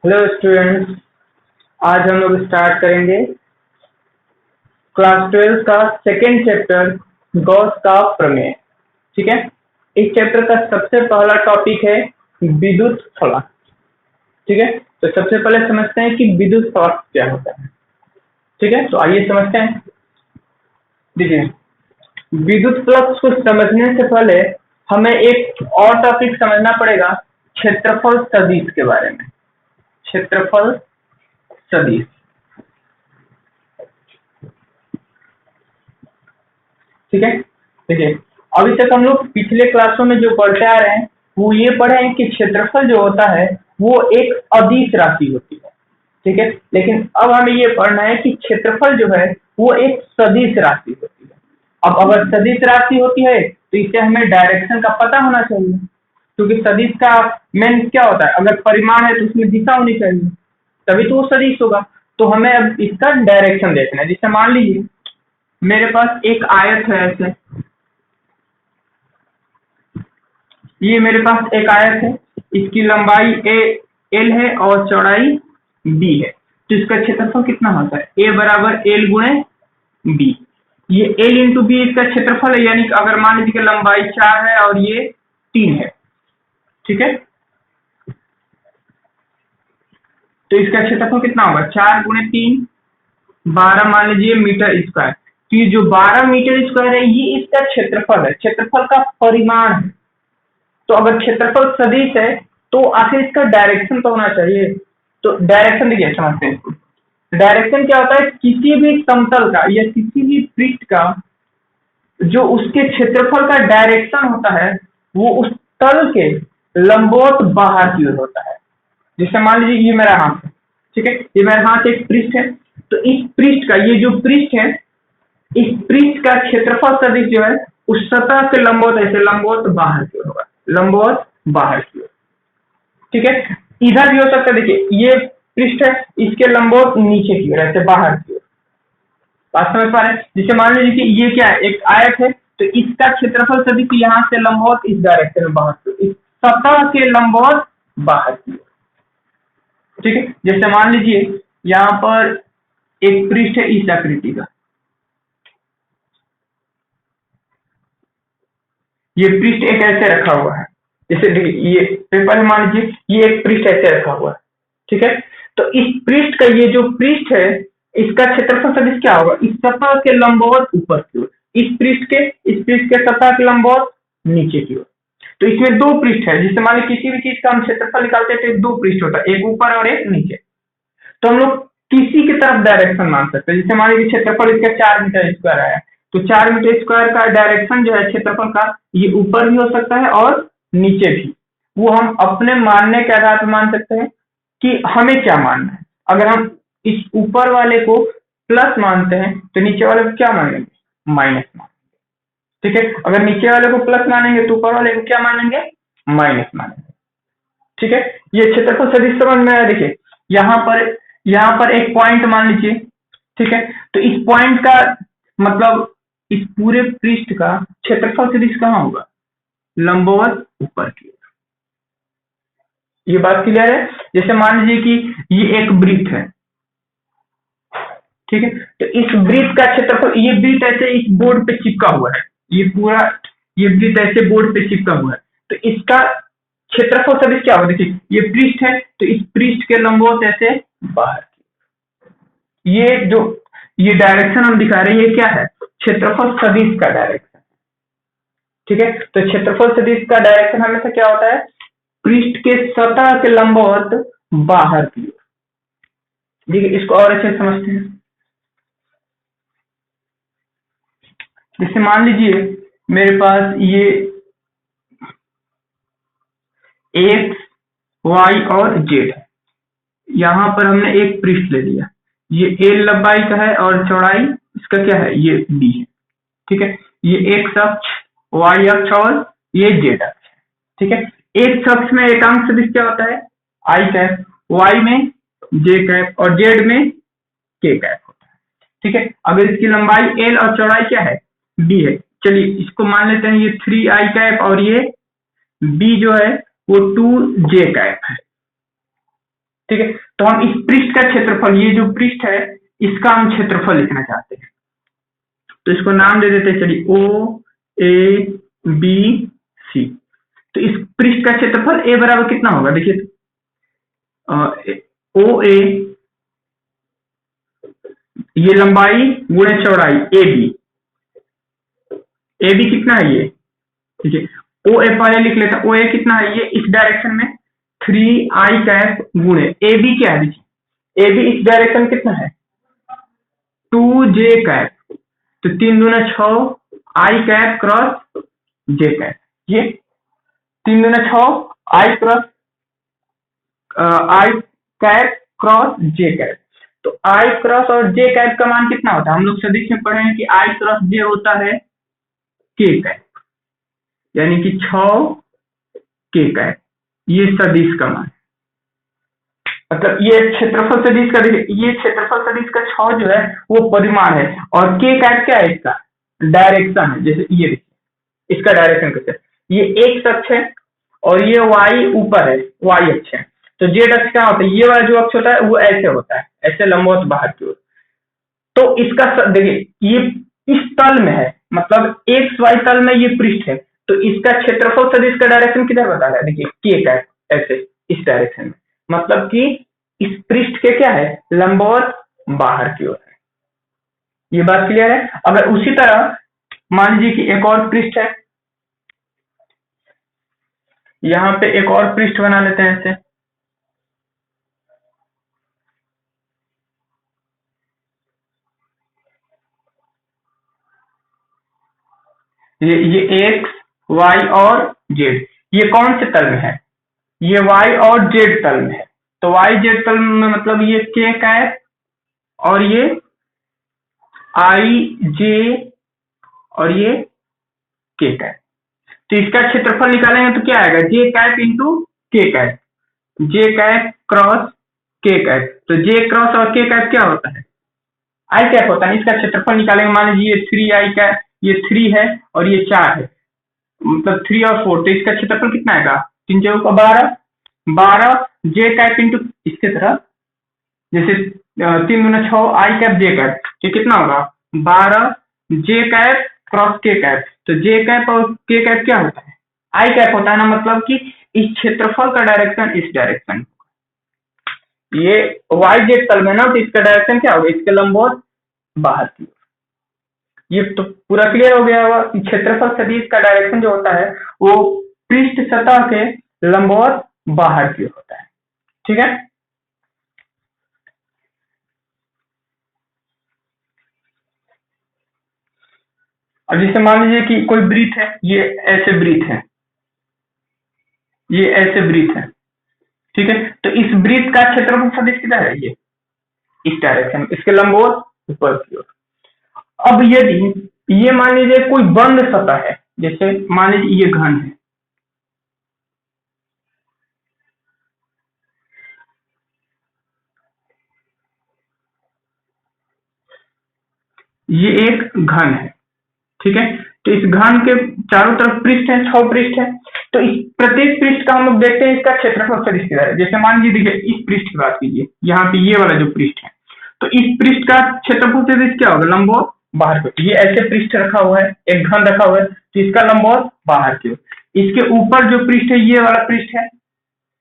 Hello students, आज हम लोग स्टार्ट करेंगे क्लास 12 का सेकेंड चैप्टर गॉस का प्रमेय। ठीक है, इस चैप्टर का सबसे पहला टॉपिक है विद्युत फ्लक्स। ठीक है, तो सबसे पहले समझते हैं कि विद्युत फ्लक्स क्या होता है। ठीक है, तो आइए समझते हैं। देखिए, विद्युत फ्लक्स को समझने से पहले हमें एक और टॉपिक समझना पड़ेगा, क्षेत्रफल सदिश के बारे में। क्षेत्रफल सदिश। ठीक है, देखिए, अभी तक हम लोग पिछले क्लासों में जो पढ़ते आ रहे हैं वो ये पढ़े हैं कि क्षेत्रफल जो होता है वो एक अदिश राशि होती है। ठीक है, लेकिन अब हमें ये पढ़ना है कि क्षेत्रफल जो है वो एक सदिश राशि होती है। अब अगर सदिश राशि होती है तो इससे हमें डायरेक्शन का पता होना चाहिए, क्योंकि सदिश का मेन क्या होता है, अगर परिमाण है तो उसमें दिशा होनी चाहिए, तभी तो वो सदिश होगा। तो हमें अब इसका डायरेक्शन देखना है। जैसे मान लीजिए मेरे पास एक आयत है, ऐसे ये मेरे पास एक आयत है, इसकी लंबाई एल है और चौड़ाई बी है। तो इसका क्षेत्रफल कितना होता है, ए बराबर एल गुणे बी। ये एल इंटू बी इसका क्षेत्रफल है, यानी कि अगर मान लीजिए कि लंबाई 4 है और ये 3 है। ठीक है, तो इसका क्षेत्रफल कितना होगा, 4 गुणे 3 12 मान लीजिए मीटर स्क्वायर। तो ये जो 12 मीटर स्क्वायर है ये इसका क्षेत्रफल है, क्षेत्रफल का परिमाण है। तो अगर क्षेत्रफल सदिश है तो आखिर इसका डायरेक्शन तो होना चाहिए। तो डायरेक्शन देखिए, समझते हैं इसको। डायरेक्शन क्या होता है, किसी भी समतल का या किसी भी पृष्ठ का जो उसके क्षेत्रफल का डायरेक्शन होता है वो उस तल के लंबवत बाहर की ओर होता है। जैसे मान लीजिए ये मेरा हाथ है, ठीक है, ये मेरा हाथ एक पृष्ठ है, तो इस पृष्ठ का ये जो पृष्ठ है, इस पृष्ठ का क्षेत्रफल सदिश जो है उस सतह के लंबवत, ऐसे लंबवत बाहर की ओर होगा, लंबवत बाहर की ओर। ठीक है, इधर भी हो सकता है। देखिए ये पृष्ठ है, इसके लंबवत नीचे की ओर, ऐसे बाहर की ओर। बात समझ पा रहे हैं। जैसे मान लीजिए कि ये क्या है, एक आयत है, तो इसका क्षेत्रफल सदिश यहाँ से लंबवत इस डायरेक्शन में बाहर की ओर, इस सतह के लंबवत बाहर की ओर। ठीक है, जैसे मान लीजिए यहाँ पर एक पृष्ठ है इस आकृति का, ये पृष्ठ एक ऐसे रखा हुआ है। जैसे देखिए ये पेपर में मान लीजिए ये एक पृष्ठ ऐसे रखा हुआ है। ठीक है, तो इस पृष्ठ का ये जो पृष्ठ है इसका क्षेत्रफल सदिश क्या होगा, इस सतह के लंबवत ऊपर की ओर, इस पृष्ठ के सतह के लंबवत नीचे की ओर। तो इसमें दो पृष्ठ है। जैसे मान लीजिए किसी भी चीज का हम क्षेत्रफल निकालते हैं तो दो पृष्ठ होता है, एक ऊपर और एक नीचे। तो हम लोग किसी की तरफ डायरेक्शन मान सकते हैं। जैसे मान लीजिए क्षेत्रफल इसका 4 मीटर स्क्वायर आया, तो 4 मीटर स्क्वायर का डायरेक्शन जो है क्षेत्रफल का, ये ऊपर भी हो सकता है और नीचे भी। वो हम अपने मानने के आधार पर मान सकते हैं कि हमें क्या मानना है। अगर हम इस ऊपर वाले को प्लस मानते हैं तो नीचे वाले को क्या मानेंगे, माइनस मानेंगे। ठीक है, अगर नीचे वाले को प्लस मानेंगे तो ऊपर वाले को क्या मानेंगे, माइनस मानेंगे। ठीक है, ये क्षेत्रफल सदिश समझ में आया। देखिए यहाँ पर एक पॉइंट मान लीजिए, ठीक है, तो इस पॉइंट का मतलब इस पूरे पृष्ठ का क्षेत्रफल सदिश कहाँ होगा, लंबवत ऊपर की ओर। ये बात क्लियर है। जैसे मान लीजिए कि ये एक वृत्त है, ठीक है, तो इस वृत्त का क्षेत्रफल, ये वृत्त ऐसे इस बोर्ड पे चिपका हुआ है, ये पूरा ये वृत्त ऐसे बोर्ड पे चिपका हुआ है, तो इसका क्षेत्रफल सदिश क्या होगा। देखिए ये पृष्ठ है, तो इस पृष्ठ के लंबवत ऐसे बाहर, ये जो ये डायरेक्शन हम दिखा रहे हैं ये क्या है, क्षेत्रफल सदिश का डायरेक्शन। ठीक है, तो क्षेत्रफल सदिश का डायरेक्शन हमेशा क्या होता है, पृष्ठ के सतह के लंबवत बाहर की ओर। देखिए इसको और अच्छे समझते हैं। जैसे मान लीजिए मेरे पास ये एक्स वाई और जेड है, यहाँ पर हमने एक पृष्ठ ले लिया, ये एल लंबाई का है और चौड़ाई इसका क्या है, ये बी है। ठीक है, ये एक्स अक्ष, वाई अक्ष और ये जेड अक्ष है। ठीक है, एक्स अक्ष में एकांक सदिश क्या होता है, आई कैप, वाई में जे कैप और जेड में के कैप होता है। ठीक है, अगर इसकी लंबाई एल और चौड़ाई क्या है, बी है, चलिए इसको मान लेते हैं ये 3 आई कैप और ये बी जो है वो 2 जे कैप है। ठीक है। तो हम इस पृष्ठ का क्षेत्रफल, ये जो पृष्ठ है इसका हम क्षेत्रफल लिखना चाहते हैं, तो इसको नाम दे देते हैं, चलिए ओ ए बी सी। तो इस पृष्ठ का क्षेत्रफल ए बराबर कितना होगा, देखिए ओ ए, ये लंबाई गुणे चौड़ाई ए बी, ए बी कितना है ये, ठीक है। ओ ए पहले लिख लेता, ओ ए कितना है ये इस डायरेक्शन में 3i कैप गुणे ए बी क्या है, देखिए ए बी इस डायरेक्शन कितना है 2j कैप, तो 3 दूना 6 आई कैप क्रॉस जे कैप, ये 3 दूना 6 आई क्रॉस आई कैप क्रॉस जे कैप। तो आई क्रॉस और जे कैप का मान कितना होता है, हम लोग सदिश में पढ़े हैं कि आई क्रॉस जे होता है के कैप, यानी कि 6 के कैप, ये सदिश का मान, मतलब ये क्षेत्रफल सदिश का, देखिए ये क्षेत्रफल सदिश का 6 जो है वो परिमाण है, और के कैप क्या है इसका डायरेक्शन है, जैसे ये देखिए इसका डायरेक्शन कैसे, ये एक्स अक्ष है और ये वाई ऊपर है, वाई अक्ष है। तो जेड अक्ष क्या होता है, ये वाला जो अक्ष होता है वो ऐसे होता है, ऐसे लंबवत बाहर की ओर। तो इसका देखिए ये इस तल में है, मतलब एक्स वाई तल में ये पृष्ठ है, तो इसका क्षेत्रफल सदिश का डायरेक्शन किधर बता रहा है, देखिए के कैप ऐसे इस डायरेक्शन में, मतलब कि इस पृष्ठ के क्या है लंबवत बाहर की ओर है। ये बात क्लियर है। अगर उसी तरह मान लीजिए कि एक और पृष्ठ है, यहां पे एक और पृष्ठ बना लेते हैं ऐसे, ये एक्स वाई और जेड, ये कौन से तल में है, ये वाई और जेड तल में है। तो वाई जेड तल में मतलब ये के कैप और ये आई जे और ये के कैप, तो इसका क्षेत्रफल निकालेंगे तो क्या आएगा जे कैप इंटू के कैप, जे कैप क्रॉस के कैप, तो जे क्रॉस और के कैप क्या होता है आई कैप होता है। इसका क्षेत्रफल निकालेंगे, मान लीजिए ये 3i कैप, ये 3 है और ये 4 है, मतलब 3 और 4, तो इसका क्षेत्रफल कितना आएगा 3 चौक का 12, 12 जे कैप इंटू इसके तरह, जैसे 3 दूना 6 आई कैप जे कैप, ये कितना होगा 12 जे कैप क्रॉस के कैप, तो जे कैप और के कैप क्या होता है आई कैप होता है ना, मतलब कि इस क्षेत्रफल का डायरेक्शन इस डायरेक्शन, ये वाई जेड तल में ना, तो इसका डायरेक्शन क्या होगा इसके लंबवत बाहर की ओर। ये तो पूरा क्लियर हो गया होगा कि क्षेत्रफल सदिश का डायरेक्शन जो होता है वो पृष्ठ सतह के लंबवत बाहर की ओर होता है, ठीक है। अब जैसे मान लीजिए कि कोई वृत्त है, ये ऐसे वृत्त है, ये ऐसे वृत्त है, ठीक है। तो इस वृत्त का क्षेत्रफल सदिश किधर है, ये इस डायरेक्शन, इसके लंबवत ऊपर की ओर। अब यदि ये मान लीजिए कोई बंद सतह है, जैसे मान लीजिए ये घन है, ये एक घन है, ठीक है। तो इस घन के चारों तरफ पृष्ठ है, 6 पृष्ठ है, तो इस प्रत्येक पृष्ठ का हम लोग देखते हैं इसका क्षेत्रफल सदिश किधर है। जैसे मान लीजिए देखिए इस पृष्ठ की बात कीजिए, यहाँ पे ये वाला जो पृष्ठ है, तो इस पृष्ठ का क्षेत्रफल सदिश क्या होगा लंबवत बाहर की ओर। ये ऐसे पृष्ठ रखा हुआ है, एक घन रखा हुआ है, तो इसका लंबवत बाहर की ओर। इसके ऊपर जो पृष्ठ है ये वाला पृष्ठ है,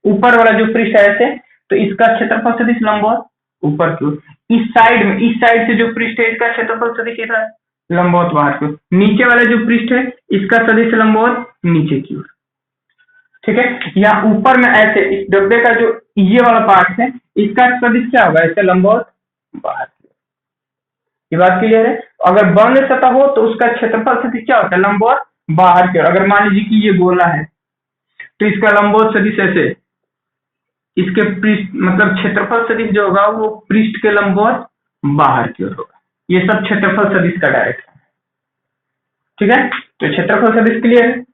ऊपर वाला जो पृष्ठ है ऐसे, तो इसका क्षेत्रफल सदिश लंबवत ऊपर की ओर। इस साइड में, इस साइड से जो पृष्ठ है इसका क्षेत्रफल सदिश इधर है लंबवत बाहर की ओर। नीचे वाला जो पृष्ठ है इसका सदिश लंबवत नीचे की ओर, ठीक है। यहाँ ऊपर में ऐसे इस डब्बे का जो ये वाला पार्ट है इसका सदिश क्या होगा ऐसे लंबवत बाहर की ओर। ये बात क्लियर है। अगर बंद सतह हो तो उसका क्षेत्रफल सदिश क्या होता है लंबवत बाहर की ओर। अगर मान लीजिए कि ये गोला है तो इसका लंबवत सदिश ऐसे, इसके पृष्ठ मतलब क्षेत्रफल सदिश जो होगा वो पृष्ठ के लंबवत बाहर की ओर होगा। ये सब क्षेत्रफल सदिश का डायरेक्शन, ठीक है। तो क्षेत्रफल सदिश क्लियर है।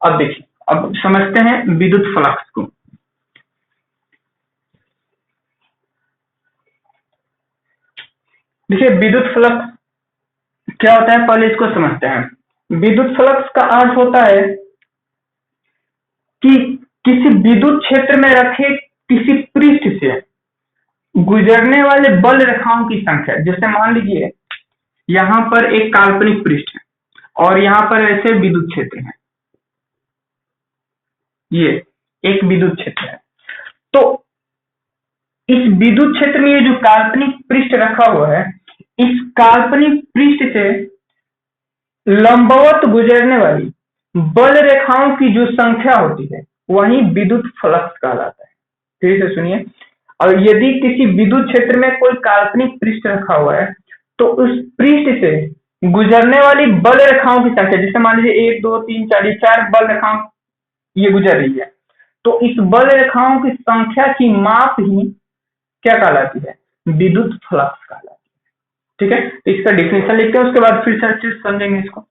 अब देखिए, अब समझते हैं विद्युत फ्लक्स को। देखिए विद्युत फ्लक्स क्या होता है पहले इसको समझते हैं। विद्युत फ्लक्स का अर्थ होता है कि किसी विद्युत क्षेत्र में रखे किसी पृष्ठ से गुजरने वाले बल रेखाओं की संख्या, जैसे मान लीजिए यहाँ पर एक काल्पनिक पृष्ठ है और यहाँ पर ऐसे विद्युत क्षेत्र है, ये एक विद्युत क्षेत्र है। तो इस विद्युत क्षेत्र में ये जो काल्पनिक पृष्ठ रखा हुआ है, इस काल्पनिक पृष्ठ से लंबवत गुजरने वाली बल रेखाओं की जो संख्या होती है वही विद्युत फ्लक्स कहलाता है। फिर से सुनिए, और यदि किसी विद्युत क्षेत्र में कोई काल्पनिक पृष्ठ रखा हुआ है तो उस पृष्ठ से गुजरने वाली बल रेखाओं की संख्या, जैसे मान लीजिए 1 2 3 4 4 बल रेखाओं ये गुजर रही है, तो इस बल रेखाओं की संख्या की माप ही क्या कहलाती है? विद्युत फ्लक्स कहलाती है। ठीक है, तो इसका डिफिनेशन लिखते हैं, उसके बाद फिर से अच्छे से समझेंगे इसको।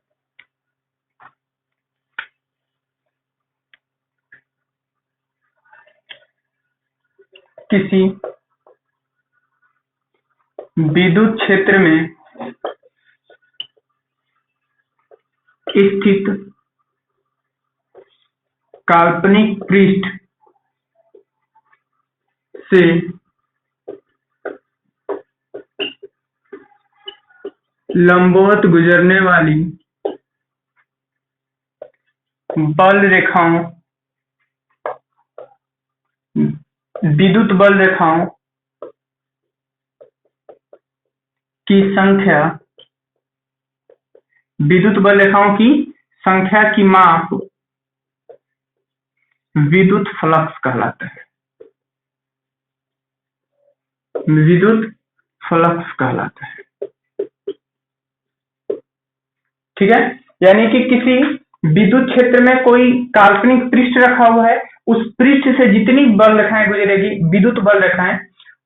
किसी विद्युत क्षेत्र में स्थित काल्पनिक पृष्ठ से लंबवत गुजरने वाली बल रेखाओं, विद्युत बल रेखाओं की संख्या, विद्युत बल रेखाओं की संख्या की माप विद्युत फ्लक्स कहलाता है। विद्युत फ्लक्स कहलाता है। ठीक है, यानी कि किसी विद्युत क्षेत्र में कोई काल्पनिक पृष्ठ रखा हुआ है, उस पृष्ठ से जितनी बल रेखाएं गुजरेगी, विद्युत बल रेखाएं,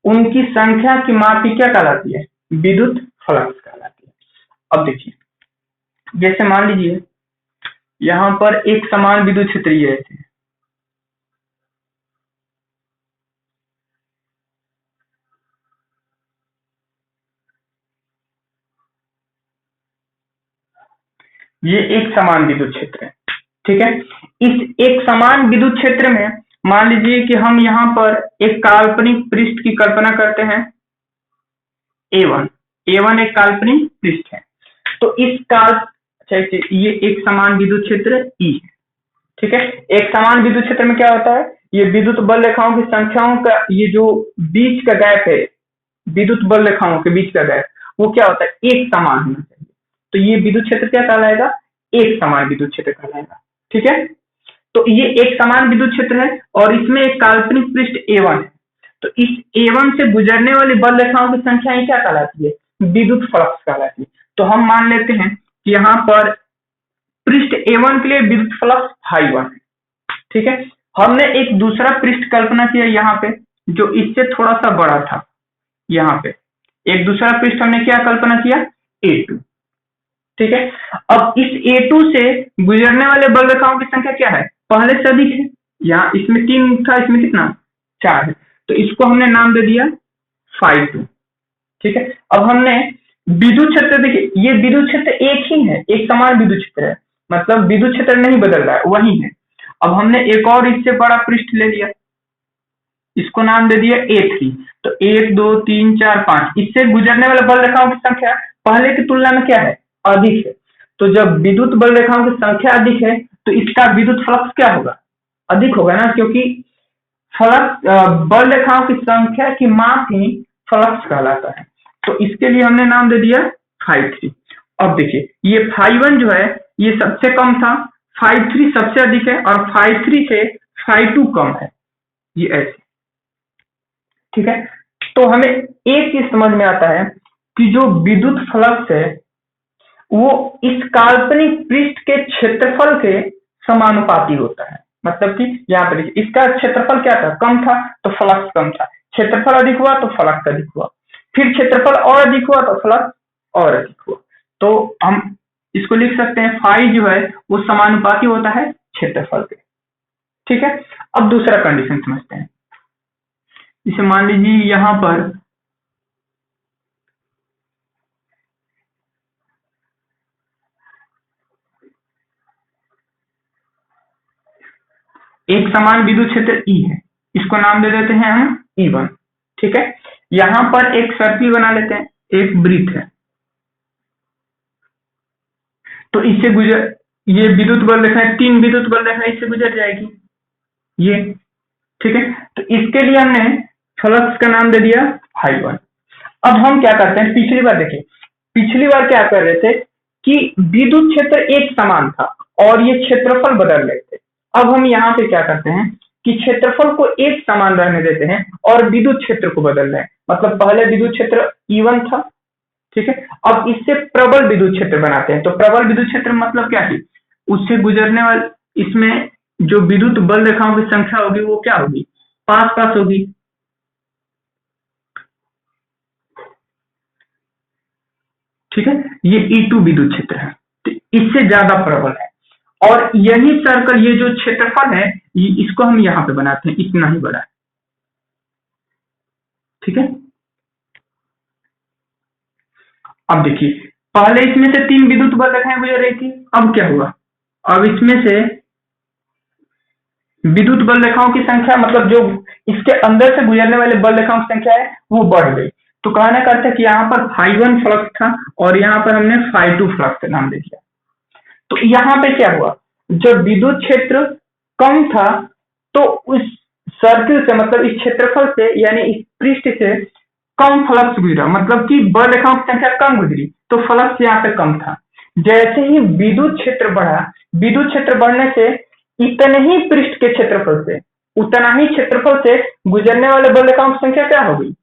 उनकी संख्या की माप क्या कहलाती है? विद्युत फ्लक्स कहलाती है। अब देखिए, जैसे मान लीजिए यहां पर एक समान विद्युत क्षेत्र ये है, ये एक समान विद्युत क्षेत्र है। ठीक है, इस एक समान विद्युत क्षेत्र में मान लीजिए कि हम यहाँ पर एक काल्पनिक पृष्ठ की कल्पना करते हैं, A1। A1 एक काल्पनिक पृष्ठ है। तो इस ये एक समान विद्युत क्षेत्र E है। ठीक है, एक समान विद्युत क्षेत्र में क्या होता है? ये विद्युत बल रेखाओं की संख्याओं का ये जो बीच का गैप है, विद्युत बल रेखाओं के बीच का गैप, वो क्या होता है? एक समान होना चाहिए। तो ये विद्युत क्षेत्र क्या कहलाएगा? एक समान विद्युत क्षेत्र कहलाएगा। ठीक है, तो ये एक समान विद्युत क्षेत्र है और इसमें एक काल्पनिक पृष्ठ A1 है। तो इस A1 से गुजरने वाली बल रेखाओं की संख्या क्या कहलाती है? विद्युत फ्लक्स कहलाती है। तो हम मान लेते हैं कि यहाँ पर पृष्ठ A1 के लिए विद्युत फ्लक्स ∅1 है। ठीक है, हमने एक दूसरा पृष्ठ कल्पना किया यहाँ पे, जो इससे थोड़ा सा बड़ा था। यहाँ पे एक दूसरा पृष्ठ हमने क्या कल्पना किया? A2। ठीक है, अब इस A2 से गुजरने वाले बल रेखाओं की संख्या क्या है? पहले से अधिक है। यहाँ इसमें 3 था, इसमें कितना? 4 है। तो इसको हमने नाम दे दिया ∅2। ठीक है, अब हमने विद्युत क्षेत्र, देखिए ये विद्युत क्षेत्र एक ही है, एक समान विद्युत क्षेत्र है, मतलब विद्युत क्षेत्र नहीं बदल रहा है, वही है। अब हमने एक और इससे बड़ा पृष्ठ ले लिया, इसको नाम दे दिया A3। तो 1 2 3 4 5, इससे गुजरने वाले बल रेखाओं की संख्या पहले की तुलना में क्या है? अधिक है। तो जब विद्युत बल रेखाओं की संख्या अधिक है तो इसका विद्युत फ्लक्स क्या होगा? अधिक होगा ना, क्योंकि फ्लक्स बल रेखाओं की संख्या की माप ही फ्लक्स कहलाता है। तो इसके लिए हमने नाम दे दिया ∅3। अब देखिए, ये ∅1 जो है ये सबसे कम था, ∅3 सबसे अधिक है और ∅3 से ∅2 कम है, ये ऐसे। ठीक है, तो हमें एक चीज समझ में आता है कि जो विद्युत फ्लक्स है वो इस काल्पनिक पृष्ठ के क्षेत्रफल के समानुपाती होता है। मतलब कि यहाँ पर इसका क्षेत्रफल क्या था? कम था तो फ्लक्स कम था, क्षेत्रफल अधिक हुआ तो फ्लक्स अधिक हुआ, फिर क्षेत्रफल और अधिक हुआ तो फ्लक्स और अधिक हुआ। तो हम इसको लिख सकते हैं फाई जो है वो समानुपाती होता है क्षेत्रफल के। ठीक है, अब दूसरा कंडीशन समझते हैं। इसे मान लीजिए यहाँ पर एक समान विद्युत क्षेत्र E है, इसको नाम दे देते हैं हम E1। ठीक है, यहां पर एक सर्किल बना लेते हैं, एक वृत्त है, तो इससे गुजर, ये विद्युत बल रेखा है, 3 विद्युत बल रेखा इससे गुजर जाएगी ये, ठीक है। तो इसके लिए हमने फ्लक्स का नाम दे दिया ∅1। अब हम क्या करते हैं, पिछली बार देखिए, पिछली बार क्या कर रहे थे कि विद्युत क्षेत्र एक समान था और ये क्षेत्रफल बदल रहे थे। अब हम यहाँ पे क्या करते हैं कि क्षेत्रफल को एक समान रहने देते हैं और विद्युत क्षेत्र को बदल रहे हैं। मतलब पहले विद्युत क्षेत्र E1 था, ठीक है, अब इससे प्रबल विद्युत क्षेत्र बनाते हैं। तो प्रबल विद्युत क्षेत्र मतलब क्या है, उससे गुजरने वाले, इसमें जो विद्युत बल रेखाओं की संख्या होगी वो क्या होगी, पास पास होगी, ठीक है। ये E2 विद्युत क्षेत्र है, तो इससे ज्यादा प्रबल है। और यही सर्कल, ये जो क्षेत्रफल है, इसको हम यहाँ पे बनाते हैं, इतना ही बड़ा है, ठीक है। अब देखिए, पहले इसमें से 3 विद्युत बल रेखाएं गुजर रही थी, अब क्या हुआ, अब इसमें से विद्युत बल रेखाओं की संख्या, मतलब जो इसके अंदर से गुजरने वाले बल रेखाओं की संख्या है वो बढ़ गई। तो कहना करते हैं कि यहाँ पर ∅1 फ्लक्स था और यहाँ पर हमने ∅2 फ्लक्स नाम दे दिया। तो यहाँ पे क्या हुआ, जब विद्युत क्षेत्र कम था तो उस सर्किल से, मतलब इस क्षेत्रफल से, यानी इस पृष्ठ से कम फ्लक्स गुजरा, मतलब कि बल रेखाओं की संख्या कम गुजरी, तो फ्लक्स यहाँ पे कम था। जैसे ही विद्युत क्षेत्र बढ़ा, विद्युत क्षेत्र बढ़ने से इतने ही पृष्ठ के क्षेत्रफल से, उतना ही क्षेत्रफल से गुजरने वाले बल रेखाओं की संख्या क्या हो गई,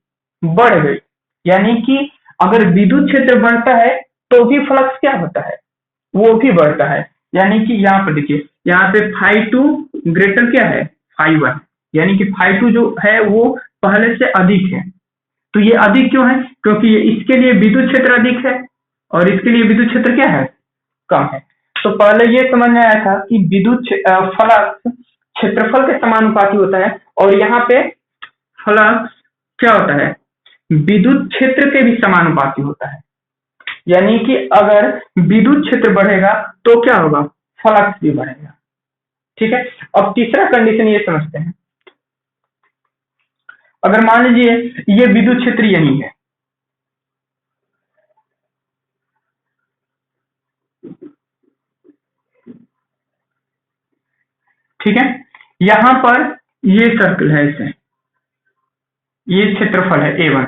बढ़ गई। यानी कि अगर विद्युत क्षेत्र बढ़ता है तो भी फ्लक्स क्या होता है, वो भी बढ़ता है। यानी कि यहाँ पर देखिए, यहाँ पे ∅2 ग्रेटर क्या है, ∅1, यानी कि ∅2 जो है वो पहले से अधिक है। तो ये अधिक क्यों है, क्योंकि इसके लिए विद्युत क्षेत्र अधिक है और इसके लिए विद्युत क्षेत्र क्या है, कम है। तो पहले ये समझ में आया था कि विद्युत फ्लक्स क्षेत्रफल के समानुपाती होता है, और यहाँ पे फ्लक्स क्या होता है, विद्युत क्षेत्र के भी समानुपाती होता है। यानी कि अगर विद्युत क्षेत्र बढ़ेगा तो क्या होगा, फ्लक्स भी बढ़ेगा, ठीक है। अब तीसरा कंडीशन ये समझते हैं, अगर मान लीजिए ये विद्युत क्षेत्र यही है, ठीक है, यहां पर ये सर्कल है, इसे, ये क्षेत्रफल है A1।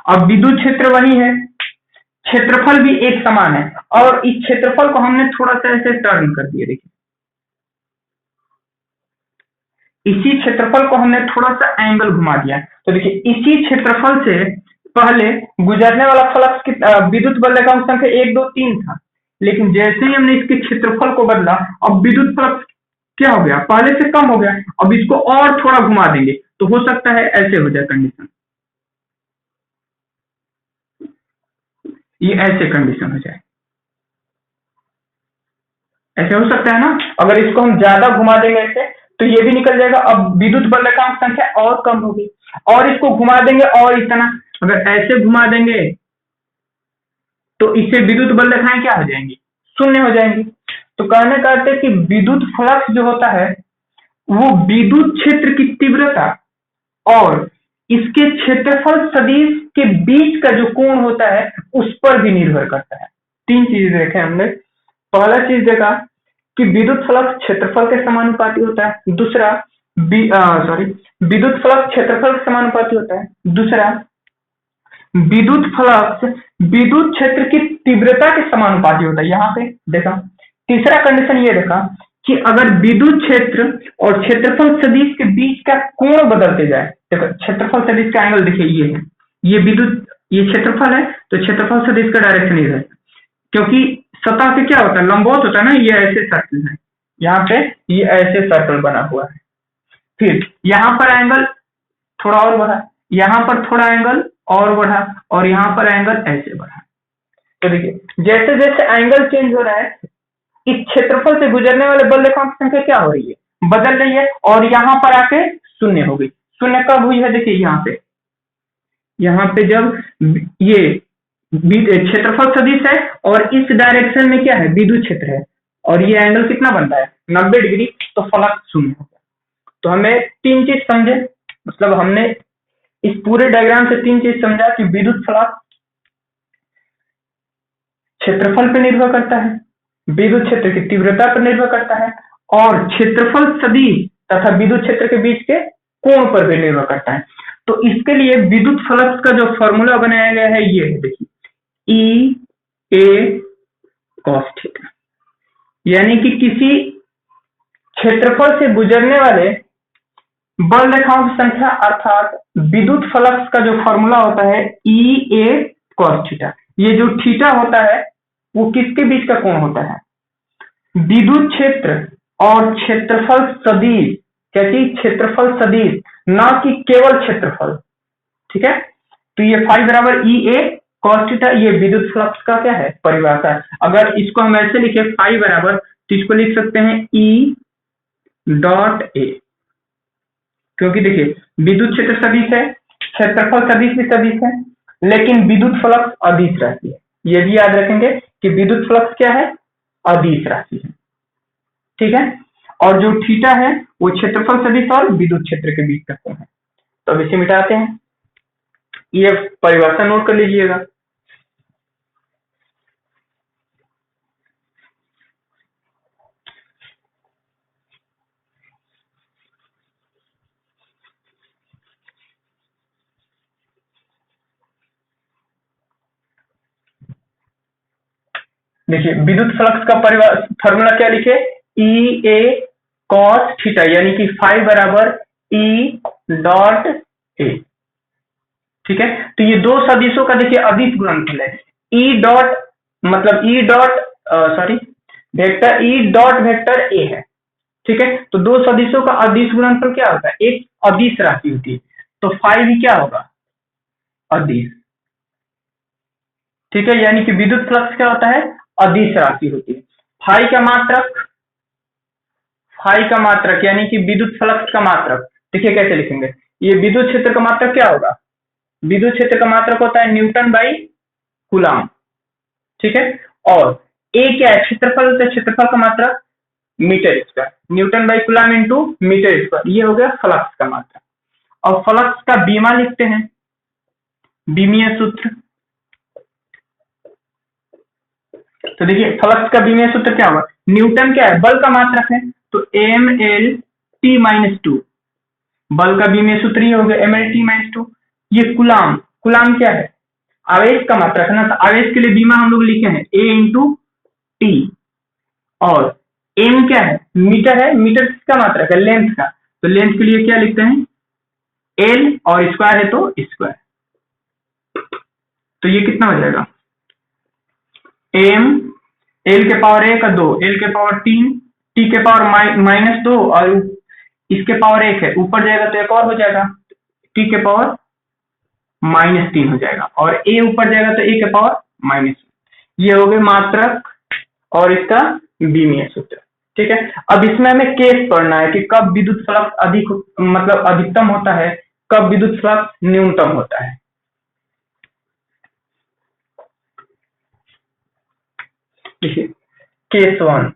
अब विद्युत क्षेत्र वही है, क्षेत्रफल भी एक समान है, और इस क्षेत्रफल को हमने थोड़ा सा ऐसे टर्न कर दिया, देखिए इसी क्षेत्रफल को हमने थोड़ा सा एंगल घुमा दिया। तो देखिए इसी क्षेत्रफल से पहले गुजरने वाला फ्लक्स की विद्युत बल रेखाओं की संख्या 1 2 3 था, लेकिन जैसे ही हमने इसके क्षेत्रफल को बदला, अब विद्युत फ्लक्स क्या हो गया, पहले से कम हो गया। अब इसको और थोड़ा घुमा देंगे तो हो सकता है ऐसे हो जाए कंडीशन, ये ऐसे कंडीशन हो जाए, ऐसे हो सकता है ना। अगर इसको हम ज्यादा घुमा देंगे ऐसे तो ये भी निकल जाएगा। अब विद्युत बल रेखाओं की संख्या और कम होगी, और इसको घुमा देंगे और इतना, अगर ऐसे घुमा देंगे तो इससे विद्युत बल रेखाएं क्या हो जाएंगी, शून्य हो जाएंगी। तो कहने का अर्थ है कि विद्युत फ्लक्स जो होता है वो विद्युत क्षेत्र की तीव्रता और इसके क्षेत्रफल सदिश के बीच का जो कोण होता है उस पर भी निर्भर करता है। 3 चीजें देखे हमने। पहला चीज देखा कि विद्युत फ्लक्स क्षेत्रफल के समानुपाती होता है, दूसरा विद्युत फ्लक्स क्षेत्रफल के समानुपाती होता है, दूसरा विद्युत फ्लक्स विद्युत क्षेत्र की तीव्रता के समानुपाती होता है, यहाँ पे देखा। तीसरा कंडीशन ये देखा कि अगर विद्युत क्षेत्र और क्षेत्रफल सदिश के बीच का कोण बदलते जाए, देखो क्षेत्रफल सदिश का एंगल देखिए ये है, ये विद्युत, ये क्षेत्रफल है, तो क्षेत्रफल सदिश का डायरेक्शन इधर है, क्योंकि सतह से क्या होता है, लंबवत होता है ना, ये ऐसे सर्कल है, यहाँ पे ये ऐसे सर्कल बना हुआ है। फिर यहाँ पर एंगल थोड़ा और बढ़ा, यहाँ पर थोड़ा एंगल और बढ़ा, और यहाँ पर एंगल ऐसे बढ़ा। तो देखिए जैसे जैसे एंगल चेंज हो रहा है, इस क्षेत्रफल से गुजरने वाले बल रेखाओं की संख्या क्या हो रही है, बदल रही है, और यहाँ पर आके शून्य हो गई। शून्य कब हुई है, देखिए यहाँ पे जब ये क्षेत्रफल सदिश है और इस डायरेक्शन में क्या है, विद्युत क्षेत्र है, और ये एंगल कितना बनता है, 90 डिग्री, तो फ्लक्स शून्य हो गया। तो हमें 3 चीज समझे, मतलब हमने इस पूरे डायग्राम से 3 चीज समझा कि विद्युत फ्लक्स क्षेत्रफल पर निर्भर करता है, विद्युत क्षेत्र की तीव्रता पर निर्भर करता है, और क्षेत्रफल सदिश तथा विद्युत क्षेत्र के बीच के कोण पर भी निर्भर करता है। तो इसके लिए विद्युत फ्लक्स का जो फॉर्मूला बनाया गया है ये है, देखिए ई ए कॉस थीटा, यानी कि किसी क्षेत्रफल से गुजरने वाले बल रेखाओं की संख्या अर्थात विद्युत फ्लक्स का जो फॉर्मूला होता है ई ए कॉस थीटा। ये जो थीटा होता है वो किसके बीच का कोण होता है? विद्युत क्षेत्र और क्षेत्रफल सदिश, क्या चीज? क्षेत्रफल सदिश, ना कि केवल क्षेत्रफल। ठीक है, तो ये फाई बराबर ई ए कॉस थीटा, ये विद्युत फ्लक्स का क्या है? परिभाषा। अगर इसको हम ऐसे लिखे फाई बराबर, तो इसको लिख सकते हैं ई डॉट ए, क्योंकि देखिए विद्युत क्षेत्र सदिश है, क्षेत्रफल सदिश भी सदिश है, लेकिन विद्युत फ्लक्स अदिश राशि है। ये भी याद रखेंगे कि विद्युत फ्लक्स क्या है? अदिश राशि है। ठीक है, और जो थीटा है वो क्षेत्रफल सदिश और विद्युत क्षेत्र के बीच का कोण है। तो अब इसे मिटाते हैं, ये परिभाषा नोट कर लीजिएगा। देखिए विद्युत फ्लक्स का फॉर्मूला क्या लिखे? ई ए कॉस थीटा, यानी कि फाई बराबर ई डॉट ए। ठीक है, तो ये दो सदिशों का देखिए अदिश गुणनफल है। ई डॉट मतलब E dot sorry vector E dot vector A है। ठीक है, तो दो सदिशों का अदिश गुणनफल क्या होता है? एक अदिश राशि होती है, तो फाई भी क्या होगा? अदिश। ठीक है, यानी कि विद्युत फ्लक्स क्या होता है? अदिश राशि होती है। फाई का मात्रक, फाई का मात्रक यानी कि विद्युत फ्लक्स का मात्रक, देखिए कैसे लिखेंगे? ये विद्युत क्षेत्र का मात्रक क्या होगा? विद्युत क्षेत्र का मात्रक होता है न्यूटन बाई कूलम। ठीक है, और ए क्या है? क्षेत्रफल से क्षेत्रफल का मात्रक metre square, newton by coulomb into metre square, ये हो गया फ्लक्स का मात्रक। और फ्लक्स का बीमा लिखते हैं, बीमीय सूत्र। तो देखिए फ्लक्स का बीमीय सूत्र क्या होगा? न्यूटन क्या है? बल का मात्रक है, तो M L T minus two, बल का बीमीय सूत्र ये हो गया M L T minus two. ये कूलम, कूलम क्या है? आवेश का मात्रक है ना, तो आवेश के लिए बीमा हम लोग लिखे हैं ए इंटू टी, और एम क्या है? मीटर है, मीटर किसका मात्रक है? लेंथ का, तो लेंथ के लिए क्या लिखते हैं? एल, और स्क्वायर है तो स्क्वायर। तो ये कितना हो जाएगा? एम एल के पावर 1 2, एल के पावर 3, टी के पावर माइनस 2, और इसके पावर 1 है, ऊपर जाएगा तो एक और हो जाएगा, टी के पावर -3 हो जाएगा, और ए ऊपर जाएगा तो ए के पावर -1। ये हो गए मात्रक और इसका बीमीय सूत्र। ठीक है, अब इसमें हमें केस पढ़ना है कि कब विद्युत फ्लक्स अधिक मतलब अधिकतम होता है, कब विद्युत फ्लक्स न्यूनतम होता है। देखिए केस 1,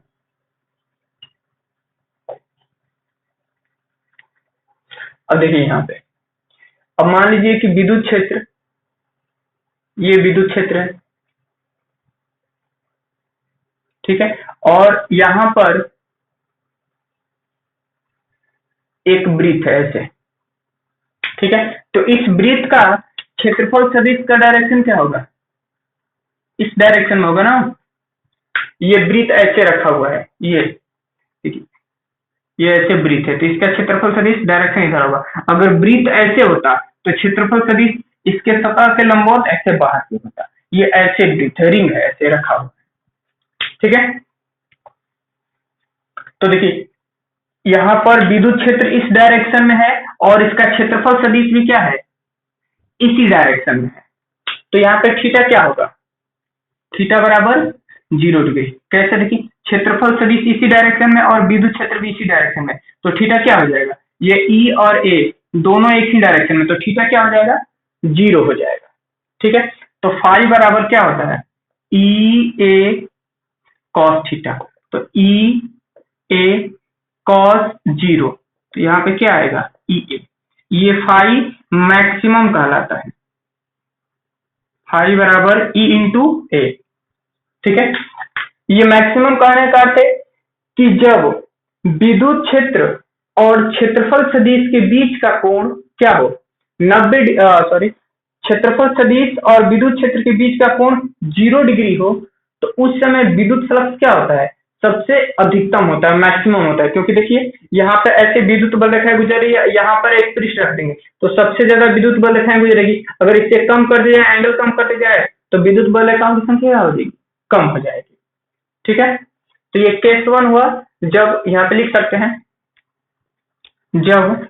अब देखिए यहाँ पे, अब मान लीजिए कि विद्युत क्षेत्र, ये विद्युत क्षेत्र है। ठीक है, और यहां पर एक वृत्त है ऐसे। ठीक है, तो इस वृत्त का क्षेत्रफल सदिश का डायरेक्शन क्या होगा? इस डायरेक्शन में होगा ना। ये वृत्त ऐसे रखा हुआ है, ये ऐसे वृत्त है, तो इसका क्षेत्रफल सदिश डायरेक्शन इधर होगा। अगर वृत्त ऐसे होता तो क्षेत्रफल सदिश इसके सतह से लंबवत ऐसे बाहर की होता। ये ऐसे वृत्त रिंग है, ऐसे रखा हुआ है। ठीक है, तो देखिए यहाँ पर विद्युत क्षेत्र इस डायरेक्शन में है, और इसका क्षेत्रफल सदिश भी क्या है? इसी डायरेक्शन में है। तो यहाँ पे थीटा क्या होगा? थीटा बराबर 0 डिग्री। कैसे? देखिए क्षेत्रफल सदिश इसी डायरेक्शन में और विद्युत क्षेत्र भी इसी डायरेक्शन में, तो थीटा क्या हो जाएगा? ये ई और ए दोनों एक ही डायरेक्शन में, तो थीटा क्या हो जाएगा? 0 हो जाएगा। ठीक है, तो फाई बराबर क्या होता है? ई ए कॉस थीटा, तो ई ए कॉस 0, तो यहाँ पे क्या आएगा? ई ए। ये फाई मैक्सिमम कहलाता है। फाई बराबर ई इंटू ए, ठीक है। ये मैक्सिमम कहने का अर्थ है कि जब विद्युत क्षेत्र और क्षेत्रफल सदिश के बीच का कोण क्या हो, 90 क्षेत्रफल सदिश और विद्युत क्षेत्र के बीच का कोण 0 डिग्री हो, तो उस समय विद्युत फ्लक्स क्या होता है, सबसे अधिकतम होता है, मैक्सिमम होता है। क्योंकि देखिए यहाँ पे ऐसे विद्युत बल रेखाएं गुजर रही है, यहाँ पर एक पृष्ठ रख देंगे तो सबसे ज्यादा विद्युत बल रेखाएं गुजरेगी। अगर इससे कम कर दिया जाए, एंगल कम कर दिया जाए, तो विद्युत बल रेखाओं की संख्या हो जाएगी, कम हो जाएगी, ठीक है। तो ये केस 1 हुआ। जब यहाँ पे लिख सकते हैं, जब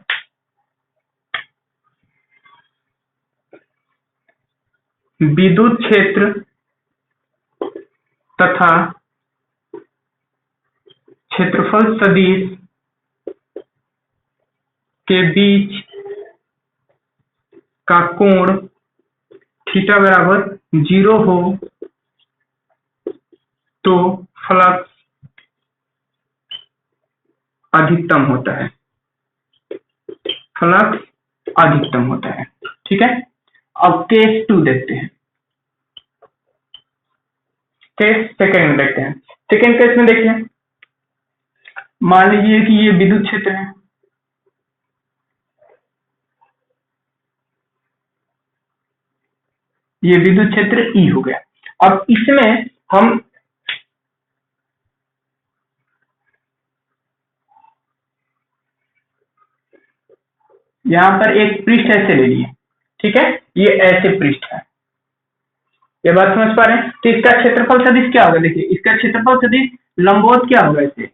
विद्युत क्षेत्र तथा क्षेत्रफल सदिश के बीच का कोण थीटा बराबर 0 हो तो फ्लक्स अधिकतम होता है, फ्लक्स अधिकतम होता है, ठीक है। अब केस 2 देखते हैं, केस सेकेंड में देखते हैं। सेकेंड केस में देखिए, मान लीजिए कि ये विद्युत क्षेत्र है, ये विद्युत क्षेत्र ई हो गया। अब इसमें हम यहां पर एक पृष्ठ ऐसे ले लिए, ठीक है, ये ऐसे पृष्ठ है, ये बात समझ पा रहे हैं। तो इसका क्षेत्रफल सदिश क्या होगा, देखिए इसका क्षेत्रफल सदिश लंबवत क्या होगा, इसे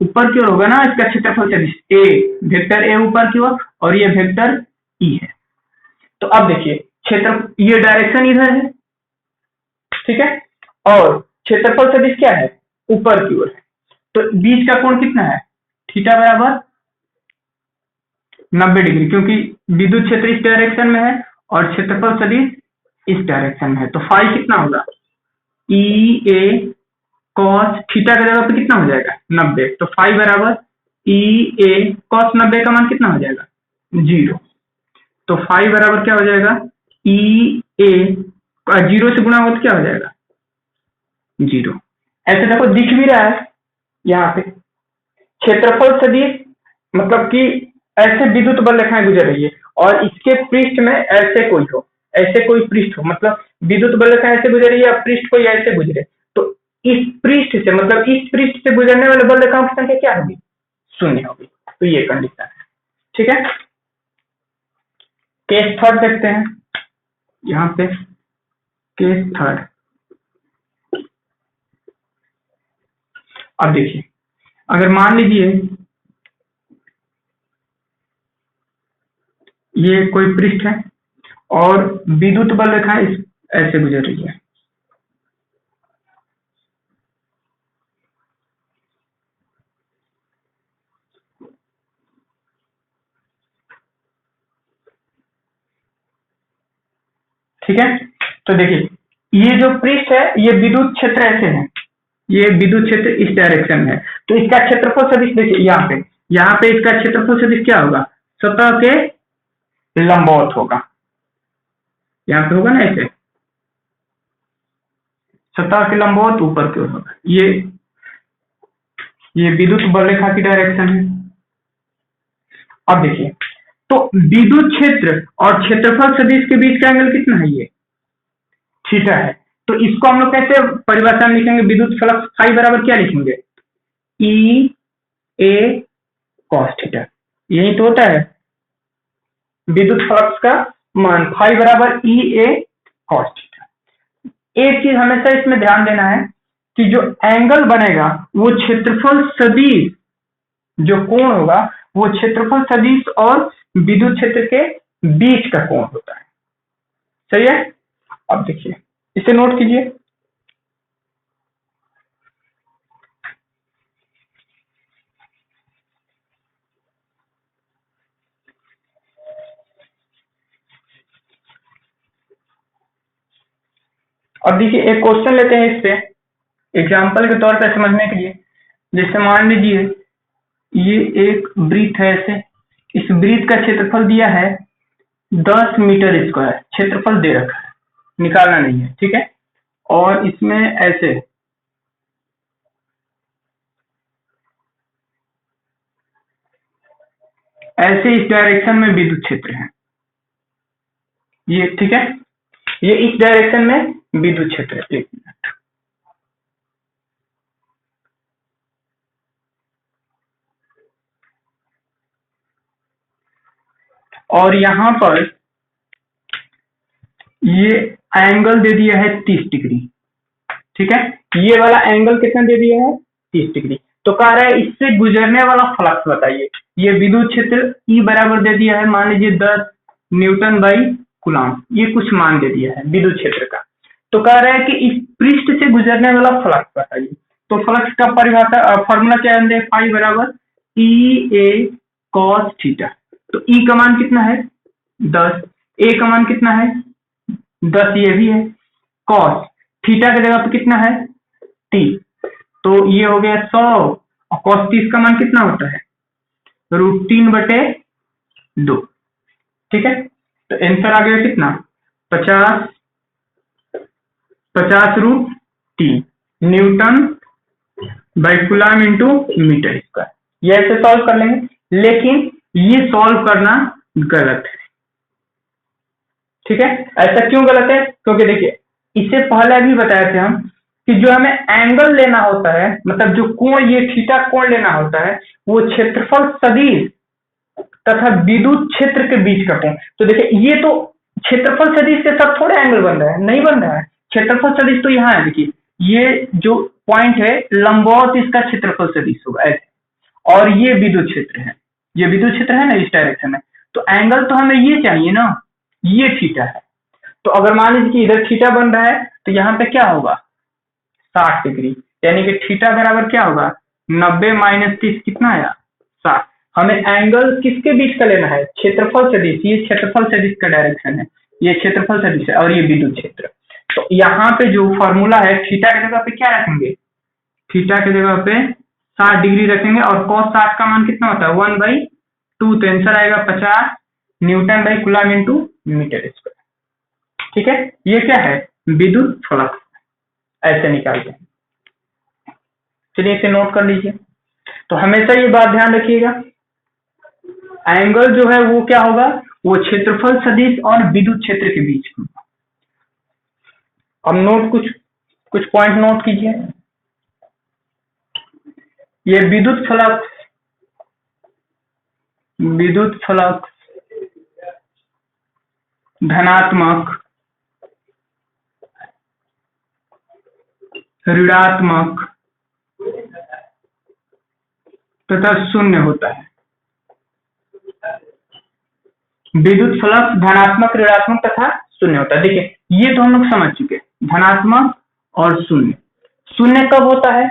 ऊपर की ओर होगा ना, इसका क्षेत्रफल सदिश ए, वेक्टर ए ऊपर की ओर और ये वेक्टर ई है। तो अब देखिए क्षेत्र, ये डायरेक्शन इधर है, ठीक है, और क्षेत्रफल सदिश क्या है, ऊपर की ओर है। तो बीच का कोण कितना है, थीटा बराबर 90 डिग्री, क्योंकि विद्युत क्षेत्र इस डायरेक्शन में है और क्षेत्रफल सदिश इस डायरेक्शन में है। तो फाई कितना होगा, ई ए कॉस थीटा की जगह पे कितना हो जाएगा, 90। तो फाई बराबर ई ए कॉस 90 का मान कितना हो जाएगा, 0। तो फाई बराबर क्या हो जाएगा, ई ए 0 से गुणा हो तो क्या हो जाएगा, 0। ऐसे देखो दिख भी रहा है यहाँ पे क्षेत्रफल सदिश, मतलब कि ऐसे विद्युत बल रेखाएं गुजर रही है और इसके पृष्ठ में ऐसे कोई हो, ऐसे कोई पृष्ठ हो, मतलब विद्युत बल रेखा ऐसे गुजर रही है, पृष्ठ कोई ऐसे गुजरे, तो इस पृष्ठ से, मतलब इस पृष्ठ से गुजरने वाले बल रेखाओं की संख्या क्या होगी, 0 होगी। तो ये कंडीशन है, ठीक है। केस थर्ड देखते हैं, यहाँ पे केस थर्ड। अब देखिए, अगर मान लीजिए ये कोई पृष्ठ है और विद्युत बल रेखा ऐसे गुजर रही है, ठीक है। तो देखिए ये जो पृष्ठ है, ये विद्युत क्षेत्र ऐसे है, ये विद्युत क्षेत्र इस डायरेक्शन में है, तो इसका क्षेत्रफल सदिश देखिए यहाँ पे इसका क्षेत्रफल सदिश क्या होगा, सतह के लंबवत होगा, यहाँ पे होगा ना ऐसे, सतह के लंबवत ऊपर की ओर होगा। ये विद्युत बल रेखा की डायरेक्शन है। अब देखिए, तो विद्युत क्षेत्र और क्षेत्रफल सदिश के बीच का एंगल कितना है, ये थीटा है। तो इसको हम लोग कैसे परिभाषा में लिखेंगे, विद्युत फ्लक्स फाई बराबर क्या लिखेंगे, ई ए कॉस थीटा, यही तो होता है विद्युत फ्लक्स का मान, फाई बराबर ई ए कॉस थीटा। एक चीज हमेशा इसमें ध्यान देना है कि जो एंगल बनेगा वो क्षेत्रफल सदिश, जो कोण होगा वो क्षेत्रफल सदिश और विद्युत क्षेत्र के बीच का कोण होता है, सही है। अब देखिए इसे नोट कीजिए, अब देखिए एक क्वेश्चन लेते हैं इस पे एग्जाम्पल के तौर पर समझने के लिए। जैसे मान लीजिए ये एक वृत्त है ऐसे, इस वृत्त का क्षेत्रफल दिया है 10 मीटर स्क्वायर, क्षेत्रफल दे रखा है, निकालना नहीं है, ठीक है। और इसमें ऐसे इस डायरेक्शन में विद्युत क्षेत्र है ये, ठीक है। ये इस डायरेक्शन में विद्युत क्षेत्र है। एक मिनट, और यहां पर ये एंगल दे दिया है 30 डिग्री, ठीक है। ये वाला एंगल कितना दे दिया है? 30 डिग्री। तो कह रहा है इससे गुजरने वाला फ्लक्स बताइए। ये विद्युत क्षेत्र ई बराबर दे दिया है, मान लीजिए 10 न्यूटन बाई कूलम्ब, ये कुछ मान दे दिया है विद्युत क्षेत्र का। तो कह रहा है कि इस पृष्ठ से गुजरने वाला फ्लक्स बताइए। तो फ्लक्स का परिभाषा फॉर्मूला क्या है? फाई बराबर ई ए कॉस थीटा। तो ई का मान कितना है? 10, ए का मान कितना है? 10, ये भी है। कॉस थीटा की जगह पे कितना है? 30, तो ये हो गया 100, और कॉस 30 का मान कितना होता है? √3/2, ठीक है। तो आंसर आ गया कितना? 50 √3 newton by coulomb into metre square. ये ऐसे सॉल्व कर लेंगे, लेकिन ये सॉल्व करना गलत है, ठीक है। ऐसा क्यों गलत है? क्योंकि देखिए, इससे पहले भी बताए थे हम कि जो हमें एंगल लेना होता है, मतलब जो कोण, ये थीटा कोण लेना होता है, वो क्षेत्रफल सदिश तथा विद्युत क्षेत्र के बीच का कोण। तो देखिए, ये तो क्षेत्रफल सदिश के साथ थोड़े एंगल बन रहा है, नहीं बन रहा है। क्षेत्रफल सदिश तो यहाँ है, देखिए ये जो पॉइंट है लंबवत इसका क्षेत्रफल सदिश होगा ऐसे, और ये विद्युत क्षेत्र है, ये विद्युत क्षेत्र है ना इस डायरेक्शन में। तो एंगल तो हमें ये चाहिए ना, ये थीटा है। तो अगर मान लीजिए कि इधर थीटा बन रहा है, तो यहाँ पे क्या होगा? 60 डिग्री, यानी कि थीटा बराबर क्या होगा? 90 - 30 कितना आया? 60। हमें एंगल किसके बीच का लेना है? क्षेत्रफल सदिश। ये क्षेत्रफल सदिश का डायरेक्शन है, ये क्षेत्रफल सदिश है, और ये विद्युत क्षेत्र। तो यहाँ पे जो फॉर्मूला है, थीटा की जगह पे क्या रखेंगे? थीटा की जगह पे 60 डिग्री रखेंगे, और cos 60 का मान कितना होता है? 1/2। तो आंसर आएगा 50 newton by coulomb into metre square, ठीक है। ये क्या है? विद्युत फ्लक्स, ऐसे निकालते हैं। चलिए इसे नोट कर लीजिए। तो हमेशा ये बात ध्यान रखिएगा, एंगल जो है वो क्या होगा? वो क्षेत्रफल सदिश और विद्युत क्षेत्र के बीच होगा। अब नोट कुछ पॉइंट नोट कीजिए। ये विद्युत फ्लक्स धनात्मक, ऋणात्मक तथा शून्य होता है। विद्युत फ्लक्स धनात्मक, ऋणात्मक तथा शून्य होता है। देखिए, ये तो हम लोग समझ चुके, धनात्मक और शून्य। शून्य कब होता है?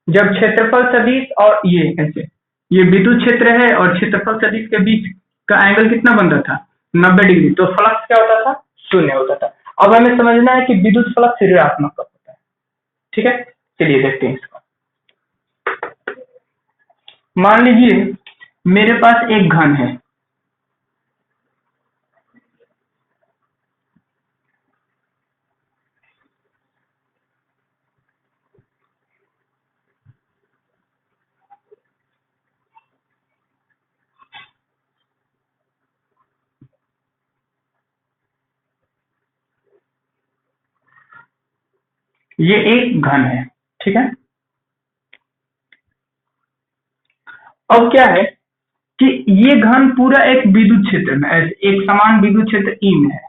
जब क्षेत्रफल सदिश और ये ऐसे, ये विद्युत क्षेत्र है और क्षेत्रफल सदिश के बीच का एंगल कितना बन रहा था? 90 डिग्री। तो फ्लक्स क्या होता था? शून्य होता था। अब हमें समझना है कि विद्युत फ्लक्स ऋणात्मक कब होता है, ठीक है। चलिए देखते हैं इसको। मान लीजिए मेरे पास एक घन है, ये एक घन है, ठीक है। अब क्या है कि ये घन पूरा एक विद्युत क्षेत्र में, एक समान विद्युत क्षेत्र ई में है।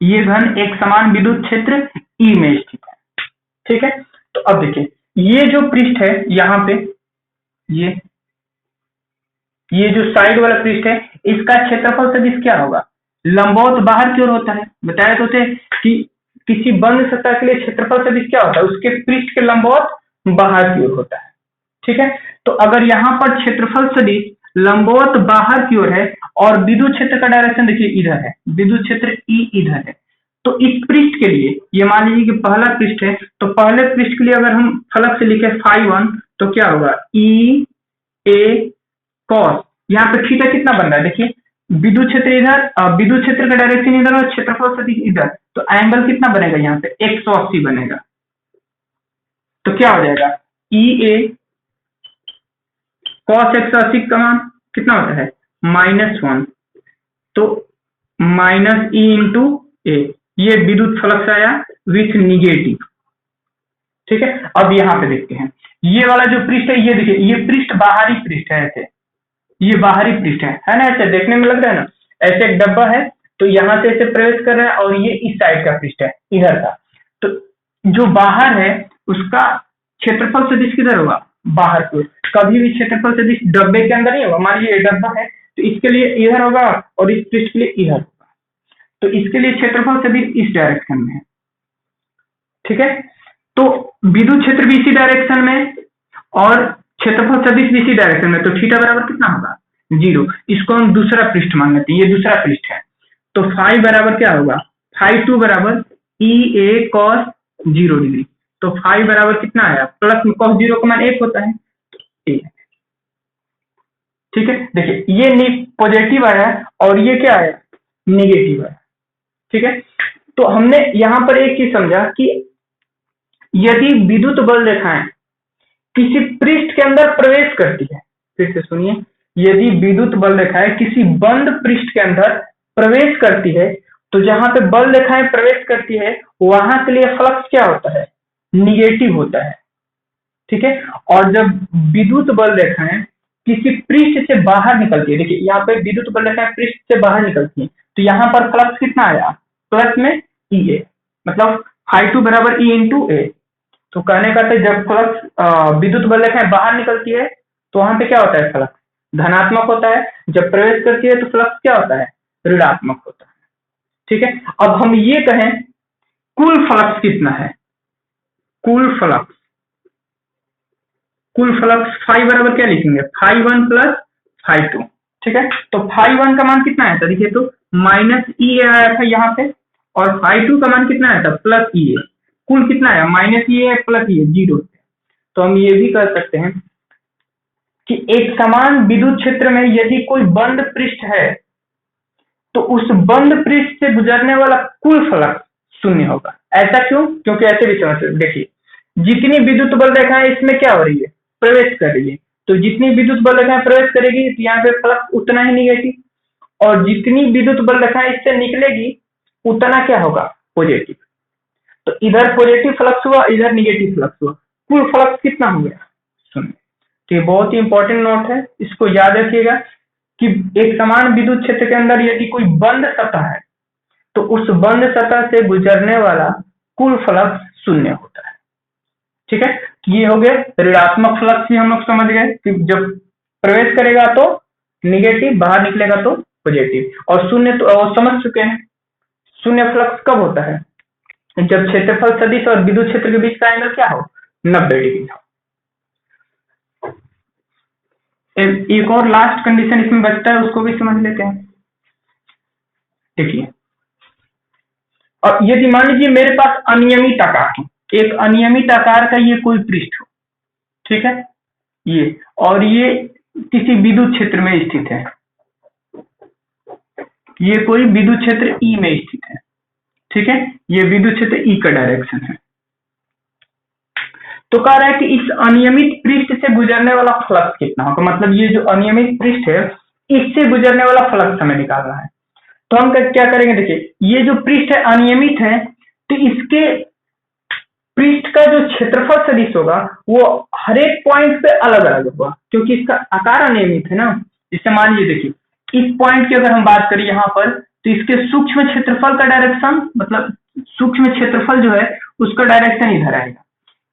ये घन एक समान विद्युत क्षेत्र ई में स्थित है, ठीक है। तो अब देखिए, ये जो पृष्ठ है यहाँ पे, ये जो साइड वाला पृष्ठ है, इसका क्षेत्रफल सदिश क्या होगा? लंबवत बाहर की ओर होता है। बताए तो थे कि किसी बंद सतह के लिए क्षेत्रफल सदिश क्या होता है? उसके पृष्ठ के लंबवत बाहर की ओर होता है, ठीक है। तो अगर यहाँ पर क्षेत्रफल सदिश लंबवत बाहर की ओर है और विद्युत क्षेत्र का डायरेक्शन देखिए इधर है, विद्युत क्षेत्र ई इधर है, तो इस पृष्ठ के लिए ये मान लीजिए कि पहला पृष्ठ है, तो पहले पृष्ठ के लिए अगर हम फलक से लिखे φ1, तो क्या होगा, ई ए कॉस, यहाँ पे थीटा कितना बन रहा है देखिए, विद्युत क्षेत्र इधर, विद्युत क्षेत्र का डायरेक्शन इधर और क्षेत्रफल सदिश इधर, तो एंगल कितना बनेगा यहाँ पे 180 बनेगा। तो क्या हो जाएगा, ई ए कॉस 180 का मान कितना होता है -1, तो माइनस ई इंटू ए, ये विद्युत फ्लक्स आया विथ निगेटिव। ठीक है, अब यहाँ पे देखते हैं ये वाला जो पृष्ठ है, ये देखिए ये पृष्ठ बाहरी पृष्ठ है, ऐसे ये बाहरी पृष्ठ है ना, ऐसे देखने में लग रहा है ना, ऐसे एक डब्बा है, तो यहाँ से ऐसे प्रवेश कर रहा है और ये इस साइड का पृष्ठ है इधर का, तो जो बाहर है उसका क्षेत्रफल सदिश किधर होगा, बाहर को, कभी भी क्षेत्रफल सदिश डब्बे के अंदर नहीं होगा। मान लीजिए ये डब्बा है तो इसके लिए इधर होगा और इस पृष्ठ के लिए इधर होगा, तो इसके लिए क्षेत्रफल सदिश इस डायरेक्शन में है। ठीक है, तो विद्युत क्षेत्र भी इसी डायरेक्शन में और क्षेत्रफल सदिश भी इसी डायरेक्शन में, तो थीटा बराबर कितना होगा 0। इसको हम दूसरा पृष्ठ मान लेते हैं, ये दूसरा पृष्ठ है, तो फाई बराबर क्या होगा, फाई 2 बराबर ई ए कॉस 0 डिग्री, तो फाई बराबर कितना आया, प्लस में कॉस 0 का मान 1 होता है, तो ए। ठीक है, देखिए ये पॉजिटिव आया और ये क्या आया, निगेटिव आया। ठीक है, तो हमने यहां पर एक चीज समझा कि यदि विद्युत बल रेखाएं किसी पृष्ठ के अंदर प्रवेश करती है, फिर से सुनिए, यदि विद्युत बल रेखाएं किसी बंद पृष्ठ के अंदर प्रवेश करती है, तो जहां पे बल रेखाएं प्रवेश करती है वहां के लिए फ्लक्स क्या होता है, निगेटिव होता है। ठीक है, और जब विद्युत बल रेखाएं किसी पृष्ठ से बाहर निकलती है, देखिए यहाँ पे विद्युत बल रेखाएं पृष्ठ से बाहर निकलती है, तो यहाँ पर फ्लक्स कितना आया, प्लस में ई ए, मतलब फाई 2 बराबर ई इंटू ए। तो कहने का है जब फ्लक्स विद्युत बल रेखाएं बाहर निकलती है तो वहां पे क्या होता है, फ्लक्स धनात्मक होता है, जब प्रवेश करती है तो फ्लक्स क्या होता है, ऋणात्मक होता है। ठीक है, अब हम ये कहें कुल फ्लक्स कितना है, कुल फ्लक्स फाई बराबर क्या लिखेंगे, फाई 1 प्लस फाई 2। ठीक है, तो फाई 1 का मान कितना आया था, देखिए तो माइनस ई आया था यहाँ पे, और फाई 2 का मान कितना आया था, प्लस ई ए, कुल कितना आया, माइनस ई प्लस ई 0। तो हम ये भी कर सकते हैं कि एक समान विद्युत क्षेत्र में यदि कोई बंद पृष्ठ है तो उस बंद पृष्ठ से गुजरने वाला कुल फ्लक्स 0 होगा। ऐसा क्यों, क्योंकि ऐसे भी समझ, देखिए जितनी विद्युत बल रेखाएं इसमें क्या हो रही है, प्रवेश कर रही है, तो जितनी विद्युत बल रेखाएं प्रवेश करेगी तो यहाँ पे फ्लक्स उतना ही निगेटिव, और जितनी विद्युत बल रेखाएं इससे निकलेगी उतना क्या होगा, पॉजिटिव। तो इधर पॉजिटिव फ्लक्स हुआ, इधर निगेटिव फ्लक्स हुआ, कुल फ्लक्स कितना हो गया, 0। तो ये बहुत ही इंपॉर्टेंट नोट है, इसको याद रखिएगा कि एक समान विद्युत क्षेत्र के अंदर यदि कोई बंद सतह है तो उस बंद सतह से गुजरने वाला कुल फ्लक्स 0 होता है। ठीक है, ये हो गया ऋणात्मक फ्लक्स भी हम लोग समझ गए कि जब प्रवेश करेगा तो निगेटिव, बाहर निकलेगा तो पॉजिटिव, और 0 तो समझ चुके हैं। 0 फ्लक्स कब होता है, जब क्षेत्रफल सदिश और विद्युत क्षेत्र के बीच का एंगल क्या हो, 90 डिग्री हो। एक और लास्ट कंडीशन इसमें बचता है, उसको भी समझ लेते हैं। देखिए, और यदि मान लीजिए मेरे पास अनियमित आकार हो, एक अनियमित आकार का ये कोई पृष्ठ हो, ठीक है, ये, और ये किसी विद्युत क्षेत्र में स्थित है, ये कोई विद्युत क्षेत्र ई में स्थित है। ठीक है, ये विद्युत क्षेत्र ई का डायरेक्शन है, तो कह रहा है कि इस अनियमित पृष्ठ से गुजरने वाला फ्लक्स कितना होगा, मतलब ये जो अनियमित पृष्ठ है इससे गुजरने वाला फ्लक्स हमें निकालना है। तो हम क्या करेंगे, देखिए ये जो पृष्ठ है अनियमित है, तो इसके पृष्ठ का जो क्षेत्रफल सदिश होगा वो हर एक पॉइंट पे अलग अलग होगा, क्योंकि इसका आकार अनियमित है ना। जैसे मान लीजिए देखिए इस पॉइंट की अगर हम बात करें यहाँ पर, तो इसके सूक्ष्म क्षेत्रफल का डायरेक्शन, मतलब सूक्ष्म क्षेत्रफल जो है उसका डायरेक्शन इधर आएगा।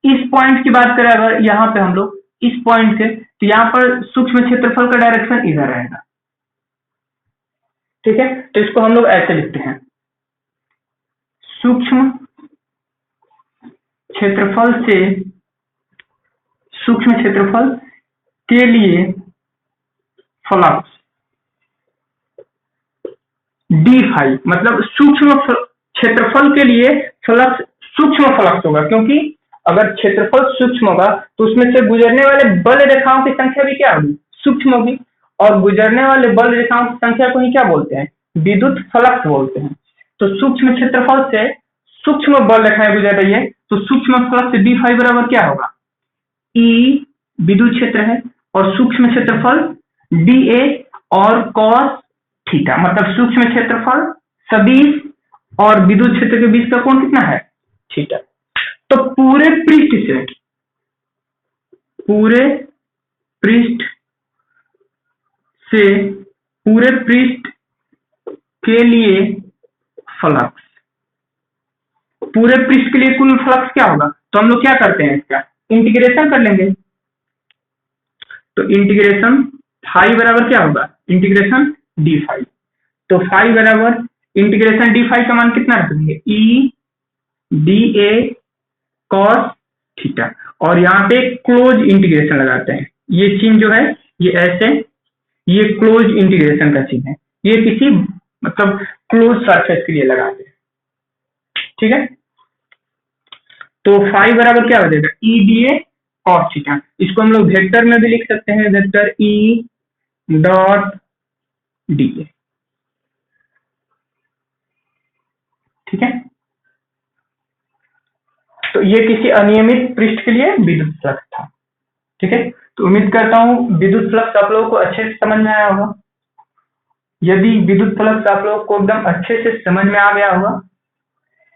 इस पॉइंट की बात करें अगर यहाँ पे हम लोग इस पॉइंट से, तो यहाँ पर सूक्ष्म क्षेत्रफल का डायरेक्शन इधर आएगा। ठीक है, तो इसको हम लोग ऐसे लिखते हैं, सूक्ष्म क्षेत्रफल से सूक्ष्म क्षेत्रफल के लिए फ्लक्स डी फाई, मतलब सूक्ष्म क्षेत्रफल के लिए फ्लक्स सूक्ष्म फ्लक्स होगा, क्योंकि अगर क्षेत्रफल सूक्ष्म होगा तो उसमें से गुजरने वाले बल रेखाओं की संख्या भी क्या होगी, सूक्ष्म होगी। और गुजरने वाले बल रेखाओं की संख्या को ही क्या बोलते हैं, विद्युत फ्लक्स बोलते हैं। तो सूक्ष्म क्षेत्रफल से सूक्ष्म बल रेखाएं गुजर रही है तो सूक्ष्म फ्लक्स डी फाई बराबर क्या होगा, ई विद्युत क्षेत्र है और सूक्ष्म क्षेत्रफल डी ए और कॉस थीटा, मतलब सूक्ष्म क्षेत्रफल सदिश और विद्युत क्षेत्र के बीच का कोण कितना है, थीटा। तो पूरे पृष्ठ के लिए फ्लक्स, पूरे पृष्ठ के लिए कुल फ्लक्स क्या होगा, तो हम लोग क्या करते हैं, इसका इंटीग्रेशन कर लेंगे। तो इंटीग्रेशन फाई बराबर क्या होगा, इंटीग्रेशन डी फाई। तो फाई बराबर इंटीग्रेशन डी फाई का मान कितना रख देंगे, E D A cos theta, और यहाँ पे क्लोज इंटीग्रेशन लगाते हैं। ये चिन्ह जो है ये ऐसे, ये क्लोज इंटीग्रेशन का चिन्ह है, ये किसी मतलब क्लोज सरफेस के लिए लगाते हैं, ठीक है। तो फाई बराबर क्या हो जाएगा, E D A cos theta. इसको हम लोग वेक्टर में भी लिख सकते हैं, vector E dot D A, ठीक है। तो ये किसी अनियमित पृष्ठ के लिए विद्युत फ्लक्स था, ठीक है। तो उम्मीद करता हूं विद्युत फ्लक्स आप लोगों को अच्छे से समझ में आया होगा। यदि विद्युत फ्लक्स आप लोगों को एकदम अच्छे से समझ में आ गया होगा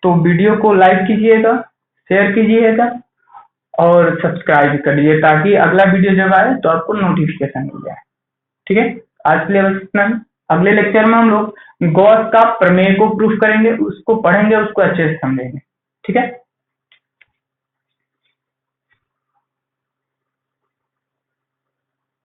तो वीडियो को लाइक कीजिएगा, शेयर कीजिएगा और सब्सक्राइब कर लीजिए ताकि अगला वीडियो जब आए तो आपको नोटिफिकेशन मिल जाए, ठीक है। आज के लिए बस इतना ही। अगले लेक्चर में हम लोग गॉस का प्रमेय को प्रूफ करेंगे, उसको पढ़ेंगे, उसको अच्छे से समझेंगे, ठीक है।